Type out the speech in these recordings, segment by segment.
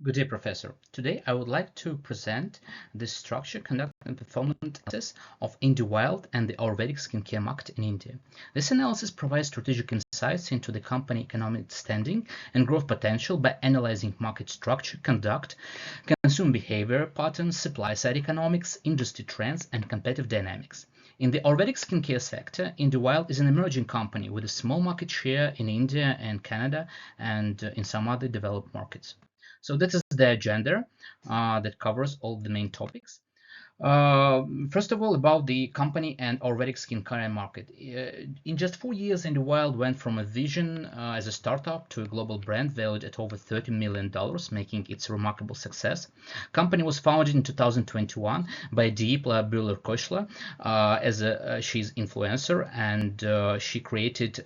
Good day, Professor. Today, I would like to present the structure, conduct, and performance analysis of Inde Wild and the Ayurvedic skincare market in India. This analysis provides strategic insights into the company economic standing and growth potential by analyzing market structure, conduct, consumer behavior patterns, supply-side economics, industry trends, and competitive dynamics. In the Ayurvedic skincare sector, Inde Wild is an emerging company with a small market share in India and Canada and in some other developed markets. So this is the agenda that covers all the main topics. First of all, about the company and Ayurvedic skincare market. In just 4 years, Inde Wild went from a vision as a startup to a global brand valued at over $30 million, making its remarkable success. Company was founded in 2021 by Deepla Bühler-Kochler she's influencer, and she created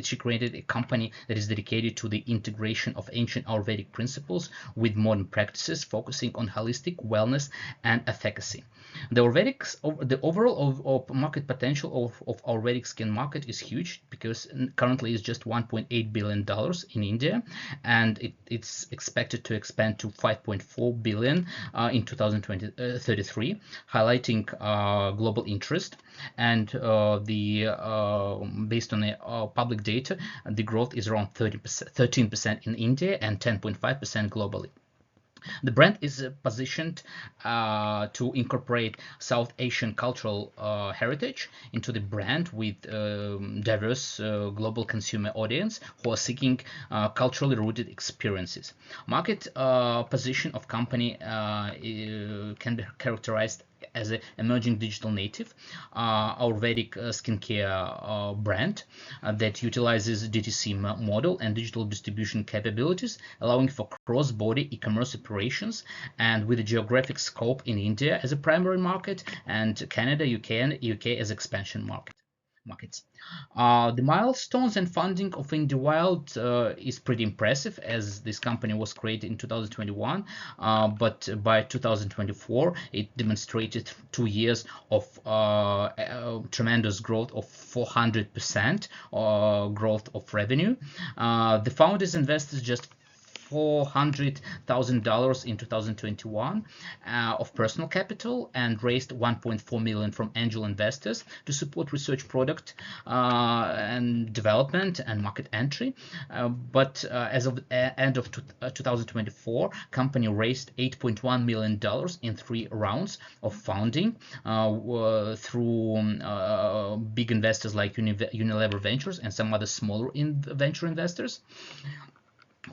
she created a company that is dedicated to the integration of ancient Ayurvedic principles with modern practices, focusing on holistic wellness and efficacy. The overall market potential of Ayurvedic skin market is huge because currently it's just $1.8 billion in India, and it's expected to expand to $5.4 billion in 2033, highlighting global interest. And based on the public data, the growth is around 13% in India and 10.5% globally. The brand is positioned to incorporate South Asian cultural heritage into the brand with diverse global consumer audience who are seeking culturally rooted experiences. Market position of company can be characterized as an emerging digital native Ayurvedic skincare brand that utilizes DTC model and digital distribution capabilities, allowing for cross-border e-commerce operations, and with a geographic scope in India as a primary market and Canada, UK as expansion markets. The milestones and funding of Inde Wild is pretty impressive, as this company was created in 2021, but by 2024 it demonstrated 2 years of tremendous growth of 400% growth of revenue. The founders invested just $400,000 in 2021 of personal capital and raised $1.4 million from angel investors to support research, product and development and market entry. But as of the end of 2024, company raised $8.1 million in 3 rounds of funding through big investors like Unilever Ventures and some other smaller venture investors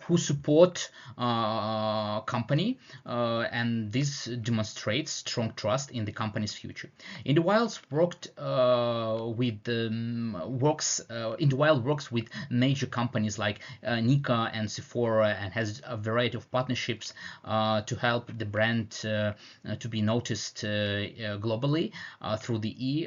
who support company, and this demonstrates strong trust in the company's future. Inde Wild works with major companies like Nika and Sephora, and has a variety of partnerships to help the brand to be noticed globally through the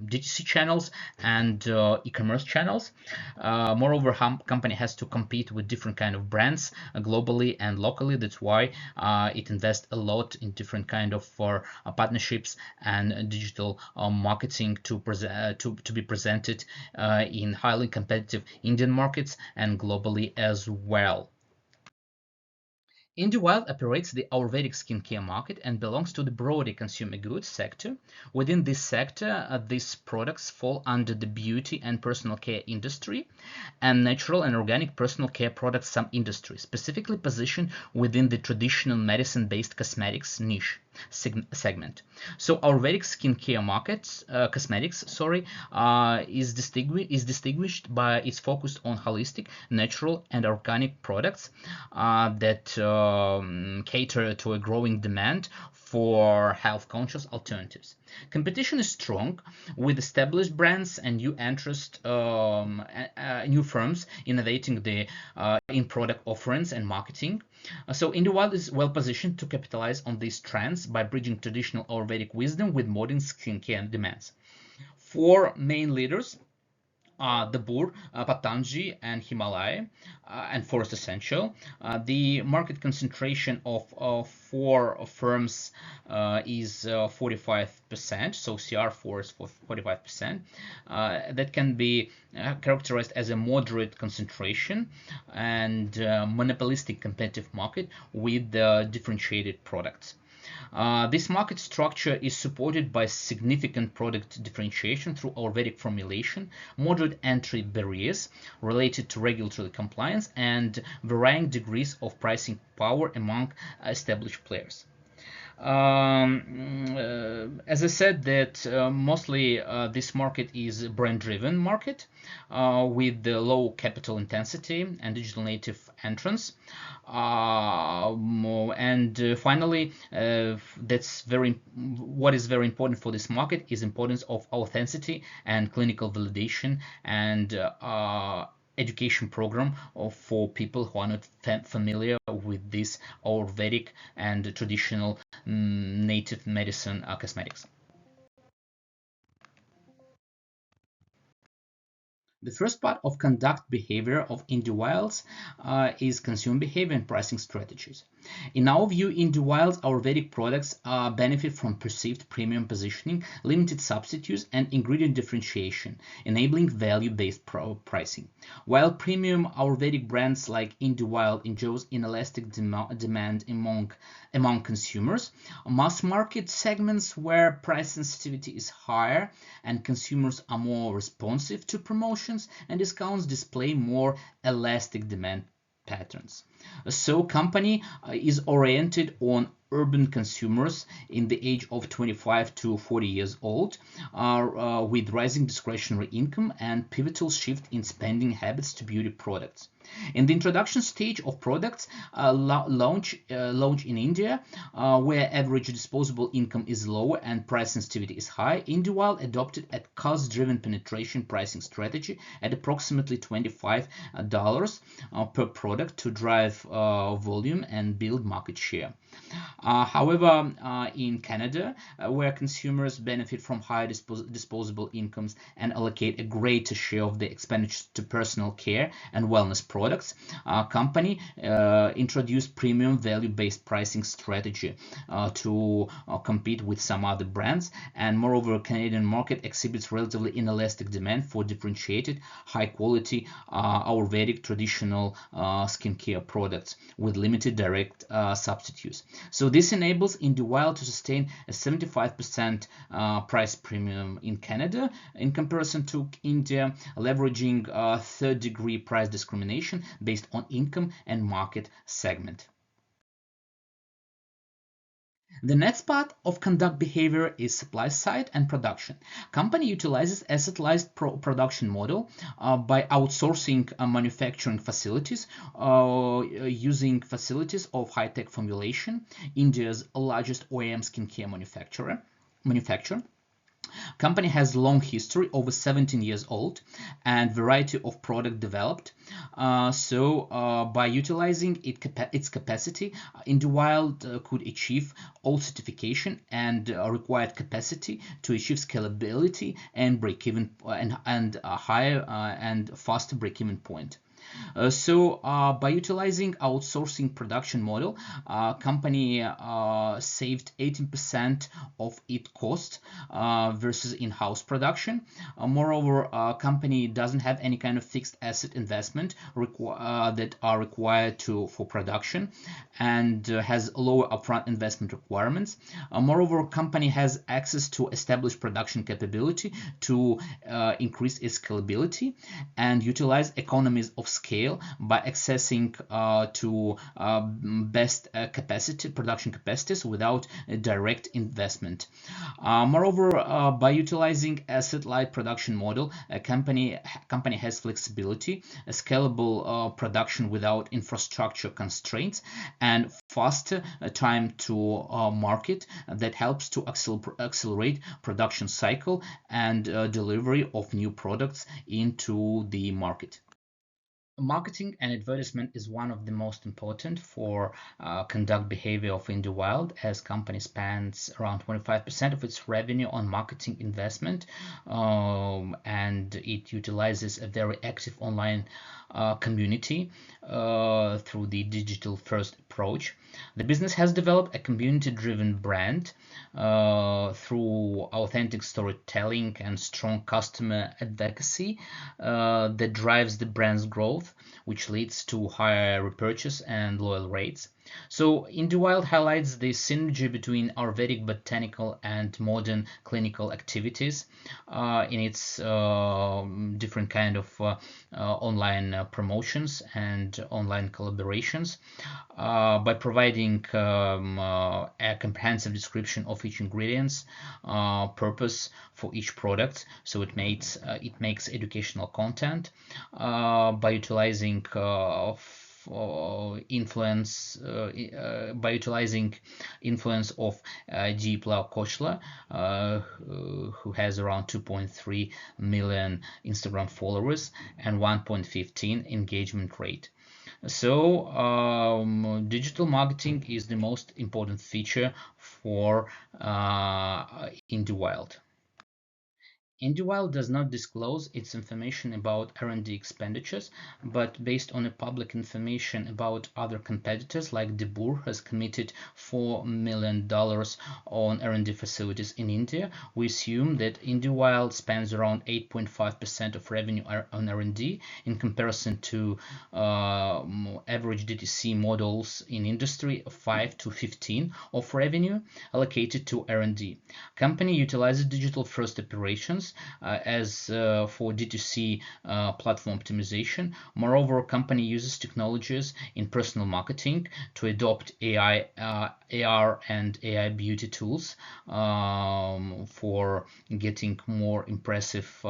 DTC channels and e-commerce channels. Moreover, company has to compete with different kind of brands globally and locally. That's why it invests a lot in different kind of partnerships and digital marketing to be presented in highly competitive Indian markets and globally as well. Inde Wild operates the Ayurvedic skincare market and belongs to the broader consumer goods sector. Within this sector, these products fall under the beauty and personal care industry and natural and organic personal care products sub-industry, specifically positioned within the traditional medicine-based cosmetics niche segment. So Ayurvedic skincare cosmetics, is distinguished by its focus on holistic, natural, and organic products that cater to a growing demand for health-conscious alternatives. Competition is strong, with established brands and new firms innovating in product offerings and marketing. So Inde Wild is well positioned to capitalize on these trends by bridging traditional Ayurvedic wisdom with modern skincare demands. 4 main leaders the Bur, Patanjali, and Himalaya, and Forest Essential. The market concentration of four firms is 45%, so CR4 is for 45%. That can be characterized as a moderate concentration and monopolistic competitive market with differentiated products. This market structure is supported by significant product differentiation through Ayurvedic formulation, moderate entry barriers related to regulatory compliance, and varying degrees of pricing power among established players. As I said, that mostly this market is a brand-driven market with the low capital intensity and digital native entrance. And finally, what is very important for this market is importance of authenticity and clinical validation and education program for people who are not familiar with this Ayurvedic and traditional native medicine cosmetics. The first part of conduct behavior of Inde Wild is consumer behavior and pricing strategies. In our view, Inde Wild Ayurvedic products benefit from perceived premium positioning, limited substitutes, and ingredient differentiation, enabling value-based pricing. While premium Ayurvedic brands like Inde Wild enjoys inelastic demand among consumers, mass market segments where price sensitivity is higher and consumers are more responsive to promotions and discounts display more elastic demand patterns. So company is oriented on urban consumers in the age of 25 to 40 years old with rising discretionary income and pivotal shift in spending habits to beauty products. In the introduction stage of products launch in India, where average disposable income is lower and price sensitivity is high, Inde Wild adopted a cost-driven penetration pricing strategy at approximately $25 per product to drive volume and build market share. However, in Canada, where consumers benefit from higher disposable incomes and allocate a greater share of their expenditure to personal care and wellness products, company introduced premium value-based pricing strategy to compete with some other brands. And moreover, Canadian market exhibits relatively inelastic demand for differentiated, high-quality Ayurvedic traditional skincare products with limited direct substitutes. So this enables Inde Wild to sustain a 75% price premium in Canada in comparison to India, leveraging third-degree price discrimination based on income and market segment. The next part of conduct behavior is supply side and production. Company utilizes asset-light production model by outsourcing manufacturing facilities using facilities of high-tech formulation, India's largest OEM skincare manufacturer. Company has long history, over 17 years old, and variety of product developed. By utilizing its capacity, Inde Wild could achieve all certification and required capacity to achieve scalability and break-even and higher and faster break-even point. By utilizing outsourcing production model, company saved 18% of its cost versus in-house production. Moreover, company doesn't have any kind of fixed asset investment that are required for production and has lower upfront investment requirements. Moreover, company has access to established production capability to increase its scalability and utilize economies of scale by accessing to best production capacities without direct investment. Moreover, by utilizing asset-light production model, a company has flexibility, a scalable production without infrastructure constraints, and faster time to market that helps to accelerate production cycle and delivery of new products into the market. Marketing and advertisement is one of the most important for conduct behavior of Indē Wild, as company spends around 25% of its revenue on marketing investment, and it utilizes a very active online community through the digital first approach. The business has developed a community-driven brand through authentic storytelling and strong customer advocacy that drives the brand's growth, which leads to higher repurchase and loyal rates. So Inde Wild highlights the synergy between Ayurvedic, botanical, and modern clinical activities in its different kind of online promotions and online collaborations by providing a comprehensive description of each ingredient's purpose for each product. So it makes educational content by utilizing influence of Deepla Kochla, who has around 2.3 million Instagram followers and 1.15 engagement rate. So digital marketing is the most important feature for Inde Wild. Inde Wild does not disclose its information about R&D expenditures, but based on a public information about other competitors, like Debur has committed $4 million on R&D facilities in India, we assume that Inde Wild spends around 8.5% of revenue on R&D in comparison to average DTC models in industry of 5 to 15 of revenue allocated to R&D. Company utilizes digital first operations as for D2C platform optimization. Moreover, company uses technologies in personal marketing to adopt AI, AR and AI beauty tools for getting more impressive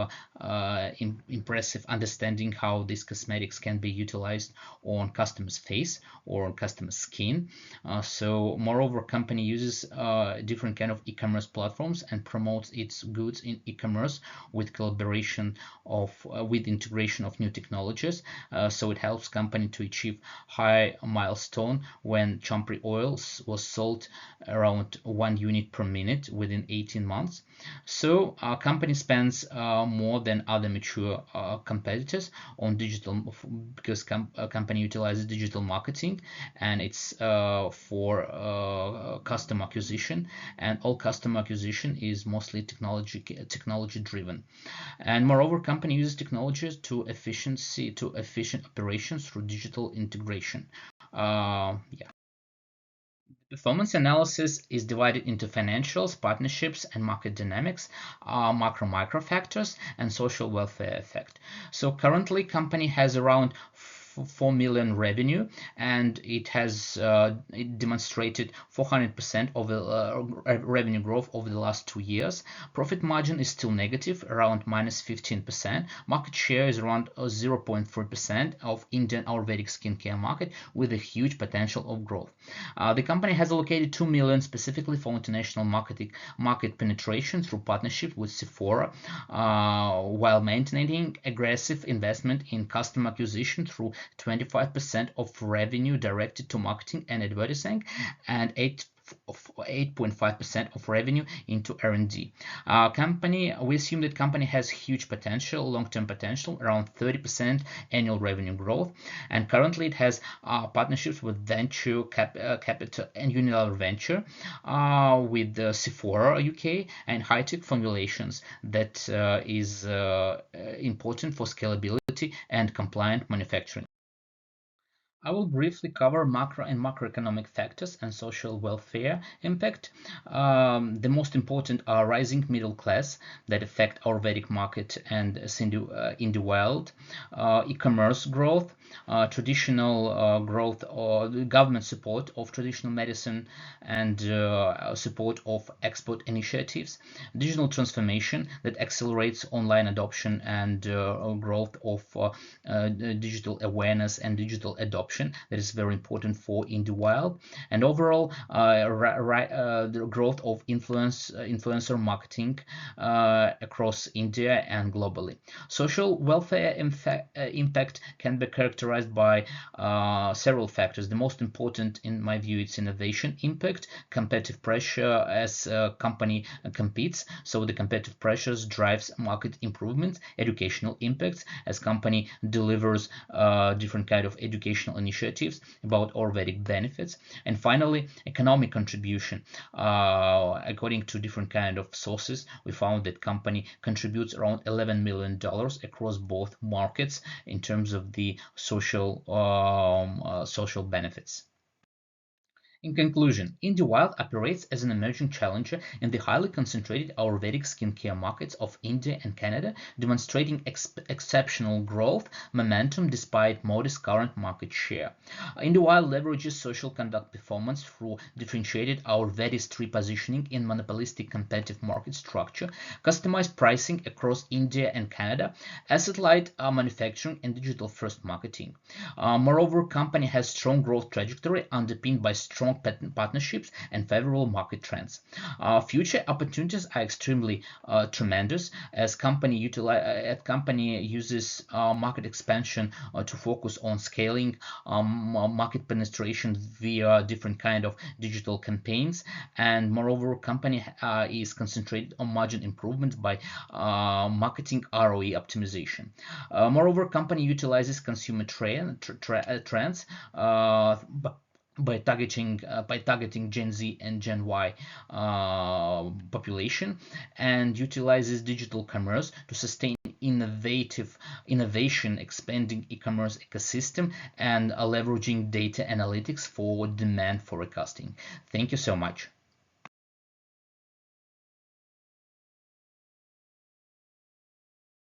understanding how these cosmetics can be utilized on customer's face or on customer's skin. So moreover, company uses different kind of e-commerce platforms and promotes its goods in e-commerce with collaboration with integration of new technologies. So it helps company to achieve high milestone when champri oils was sold around 1 unit per minute within 18 months. So our company spends more than other mature competitors on digital, because company utilizes digital marketing, and it's for customer acquisition, and all customer acquisition is mostly technology driven. And moreover, company uses technologies to efficient operations through digital integration. Performance analysis is divided into financials, partnerships, and market dynamics, macro-micro factors, and social welfare effect. So currently, company has around 4 million revenue, and it has it demonstrated 400% of the revenue growth over the last 2 years. Profit margin is still negative, around minus 15%. Market share is around 0.4% of Indian Ayurvedic skincare market, with a huge potential of growth. The company has allocated 2 million specifically for international market penetration through partnership with Sephora, while maintaining aggressive investment in customer acquisition through 25% of revenue directed to marketing and advertising, and 8.5% of revenue into R&D. We assume that company has huge potential, long-term potential, around 30% annual revenue growth, and currently it has partnerships with venture capital and Unilever Venture, with Sephora UK and high-tech formulations that is important for scalability and compliant manufacturing. I will briefly cover macro and macroeconomic factors and social welfare impact. The most important are rising middle class that affect Ayurvedic market and Inde Wild, e-commerce growth, traditional growth or government support of traditional medicine and support of export initiatives, digital transformation that accelerates online adoption and growth of digital awareness and digital adoption that is very important for Inde Wild, and overall the growth of influencer marketing across India and globally. Social welfare impact can be characterized by several factors. The most important, in my view, it's innovation impact, competitive pressure as a company competes, so the competitive pressures drives market improvements, educational impacts as company delivers different kind of educational initiatives about Ayurvedic benefits, and finally economic contribution. According to different kind of sources, we found that company contributes around $11 million across both markets in terms of the social benefits. In conclusion, Inde Wild operates as an emerging challenger in the highly concentrated Ayurvedic skincare markets of India and Canada, demonstrating exceptional growth momentum despite modest current market share. Inde Wild leverages social conduct performance through differentiated Ayurvedist repositioning in monopolistic competitive market structure, customized pricing across India and Canada, asset-light manufacturing, and digital-first marketing. Moreover, company has strong growth trajectory underpinned by strong partnerships and favorable market trends. Future opportunities are extremely tremendous as company uses market expansion to focus on scaling market penetration via different kind of digital campaigns, and moreover company is concentrated on margin improvement by marketing ROE optimization. Moreover, company utilizes consumer trends by targeting Gen Z and Gen Y population, and utilizes digital commerce to sustain innovation, expanding e-commerce ecosystem, and leveraging data analytics for demand forecasting. Thank you so much.